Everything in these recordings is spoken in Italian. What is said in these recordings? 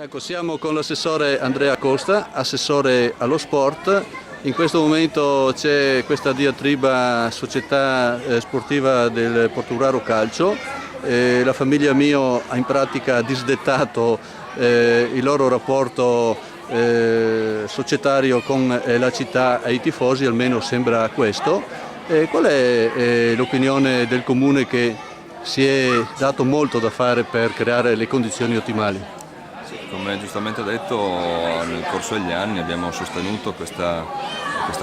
Ecco, siamo con l'assessore Andrea Costa, assessore allo sport. In questo momento c'è questa diatriba società sportiva del Portogruaro Calcio. La famiglia Mio ha in pratica disdettato il loro rapporto societario con la città e i tifosi, almeno sembra questo. Qual è l'opinione del comune che si è dato molto da fare per creare le condizioni ottimali? Come giustamente detto, nel corso degli anni abbiamo sostenuto questa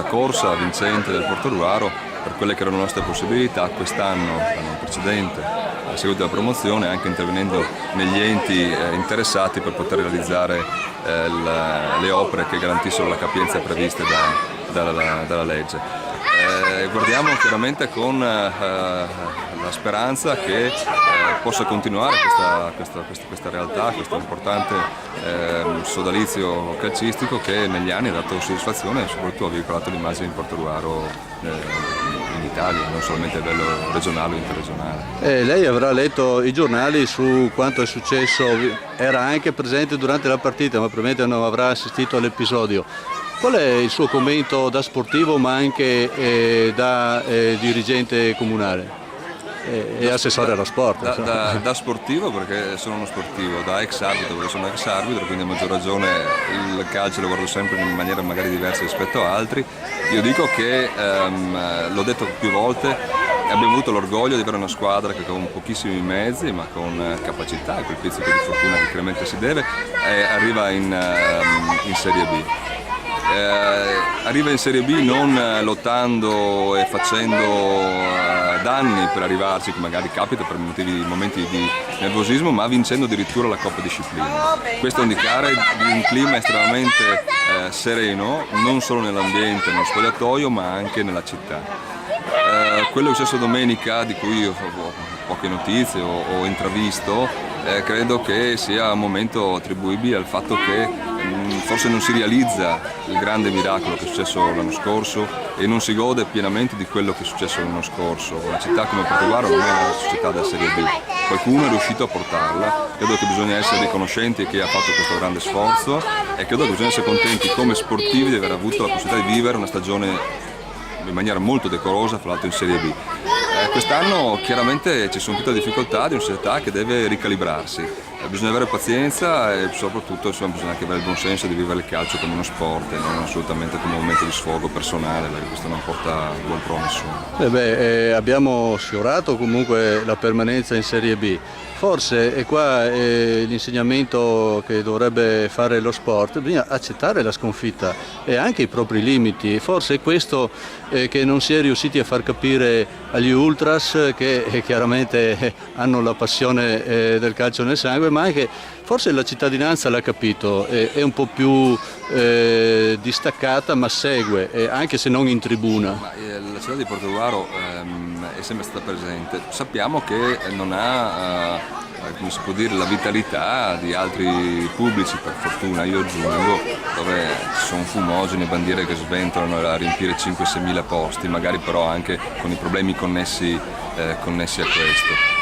corsa vincente del Portogruaro per quelle che erano le nostre possibilità quest'anno, l'anno precedente, a seguito della promozione, anche intervenendo negli enti interessati per poter realizzare le opere che garantissero la capienza previste dalla legge. Guardiamo chiaramente con la speranza che possa continuare questa realtà, questo importante sodalizio calcistico che negli anni ha dato soddisfazione e soprattutto ha veicolato l'immagine di Portogruaro in Italia, non solamente a livello regionale o interregionale. Lei avrà letto i giornali su quanto è successo, era anche presente durante la partita, ma probabilmente non avrà assistito all'episodio. Qual è il suo commento da sportivo ma anche da dirigente comunale e assessore allo sport? Da sportivo, perché sono uno sportivo, da ex arbitro perché sono ex arbitro, quindi a maggior ragione il calcio lo guardo sempre in maniera magari diversa rispetto a altri. Io dico che, l'ho detto più volte, abbiamo avuto l'orgoglio di avere una squadra che con pochissimi mezzi ma con capacità e quel pizzico di fortuna che chiaramente si deve arriva in Serie B. Arriva in Serie B non lottando e facendo danni per arrivarci, come magari capita per momenti di nervosismo, ma vincendo addirittura la Coppa Disciplina. Questo a indicare di un clima estremamente sereno, non solo nell'ambiente, nello spogliatoio, ma anche nella città. Quello che è successo domenica, di cui ho poche notizie o intravisto, credo che sia un momento attribuibile al fatto che forse non si realizza il grande miracolo che è successo l'anno scorso e non si gode pienamente di quello che è successo l'anno scorso. Una città come Portogruaro non è una società della Serie B, qualcuno è riuscito a portarla, credo che bisogna essere riconoscenti a chi ha fatto questo grande sforzo e credo che bisogna essere contenti come sportivi di aver avuto la possibilità di vivere una stagione in maniera molto decorosa, fra l'altro in Serie B. Quest'anno chiaramente ci sono tutte le difficoltà di una società che deve ricalibrarsi, bisogna avere pazienza e soprattutto bisogna anche avere il buon senso di vivere il calcio come uno sport e non assolutamente come un momento di sfogo personale, perché questo non porta buon pro a nessuno. Abbiamo sfiorato comunque la permanenza in Serie B. Forse, e qua l'insegnamento che dovrebbe fare lo sport, bisogna accettare la sconfitta e anche i propri limiti. Forse è questo che non si è riusciti a far capire agli ultras che chiaramente hanno la passione del calcio nel sangue, ma anche forse la cittadinanza l'ha capito, è un po' più distaccata ma segue, anche se non in tribuna. La città di Portogruaro è sempre stata presente, sappiamo che non ha come si può dire, la vitalità di altri pubblici, per fortuna io aggiungo, dove ci sono fumogeni, bandiere che sventolano a riempire 5-6 mila posti, magari però anche con i problemi connessi a questo.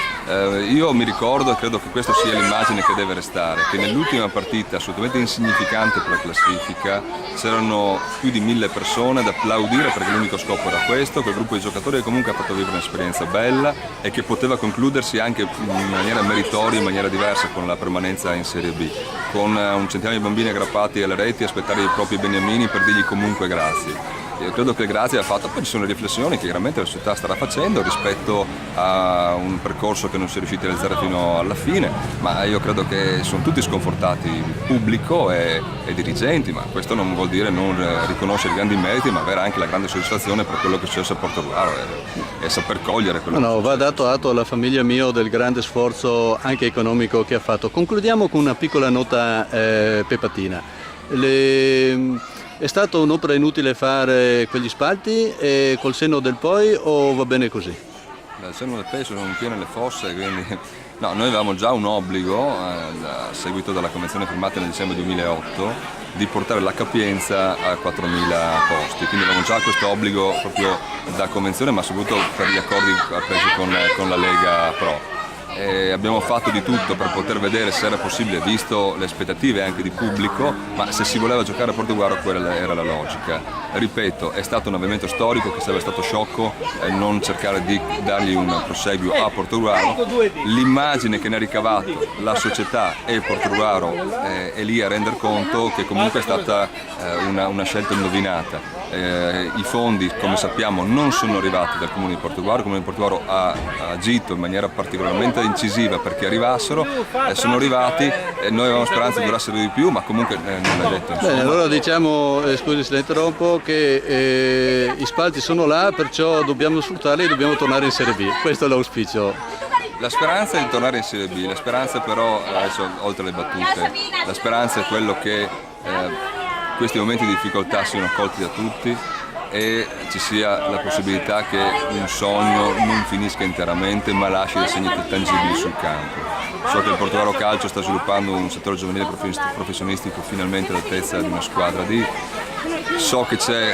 Io mi ricordo e credo che questa sia l'immagine che deve restare, che nell'ultima partita assolutamente insignificante per la classifica c'erano più di 1000 persone ad applaudire perché l'unico scopo era questo, quel gruppo di giocatori che comunque ha fatto vivere un'esperienza bella e che poteva concludersi anche in maniera meritoria, in maniera diversa con la permanenza in Serie B, con un centinaio di bambini aggrappati alle reti a aspettare i propri beniamini per dirgli comunque grazie. Io credo che grazie ha fatto, poi ci sono riflessioni che chiaramente la società starà facendo rispetto a un percorso che non si è riusciti a realizzare fino alla fine, ma io credo che sono tutti sconfortati, pubblico e dirigenti, ma questo non vuol dire non riconoscere i grandi meriti, ma avere anche la grande soddisfazione per quello che è successo a Portogruaro e saper cogliere quello che è successo. Va dato atto alla famiglia Mio del grande sforzo anche economico che ha fatto. Concludiamo con una piccola nota pepatina. È stata un'opera inutile fare quegli spalti e col senno del poi o va bene così? Dal senno del poi sono piene le fosse, quindi no, noi avevamo già un obbligo, seguito dalla convenzione firmata nel dicembre 2008, di portare la capienza a 4.000 posti, quindi avevamo già questo obbligo proprio da convenzione, ma soprattutto per gli accordi presi con la Lega Pro. abbiamo fatto di tutto per poter vedere se era possibile, visto le aspettative anche di pubblico, ma se si voleva giocare a Portogruaro quella era la logica. Ripeto, è stato un avvenimento storico che sarebbe stato sciocco non cercare di dargli un proseguio a Portogruaro. L'immagine che ne ha ricavato la società e Portogruaro è lì a render conto che comunque è stata una scelta indovinata. I fondi, come sappiamo, non sono arrivati dal Comune di Portogruaro. Il Comune di Portogruaro ha agito in maniera particolarmente incisiva perché arrivassero, sono arrivati e noi avevamo speranza che durassero di più, ma comunque non è detto. Insomma. Bene, allora diciamo, scusi se la interrompo, che i spalti sono là, perciò dobbiamo sfruttarli e dobbiamo tornare in Serie B. Questo è l'auspicio. La speranza è di tornare in Serie B, la speranza però, adesso oltre le battute, la speranza è quello che questi momenti di difficoltà siano colti da tutti e ci sia la possibilità che un sogno non finisca interamente ma lasci dei segni tangibili sul campo. So che il Portogruaro Calcio sta sviluppando un settore giovanile professionistico finalmente all'altezza di una squadra D. So che c'è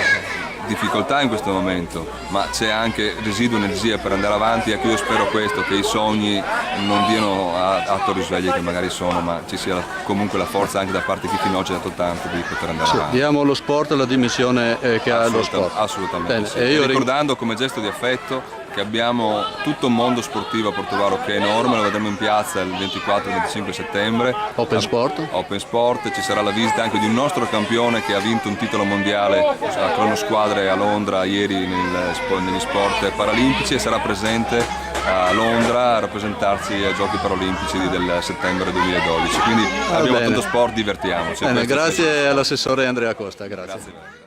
difficoltà in questo momento, ma c'è anche residua energia per andare avanti. Ecco, io spero questo, che i sogni non diano atto risvegli che magari sono, ma ci sia comunque la forza anche da parte di chi fino ad oggi ha dato tanto di poter andare avanti. Diamo allo sport la dimensione che ha lo sport. Assolutamente. Bene, sì. e io ricordando come gesto di affetto che abbiamo tutto un mondo sportivo a Portogruaro che è enorme, lo vedremo in piazza il 24-25 settembre. Open Sport. Open Sport, ci sarà la visita anche di un nostro campione che ha vinto un titolo mondiale a cronosquadre a Londra ieri negli sport paralimpici e sarà presente a Londra a rappresentarci ai Giochi Paralimpici del settembre 2012. Quindi abbiamo tanto sport, divertiamoci. Bene, grazie all'assessore Andrea Costa. Grazie.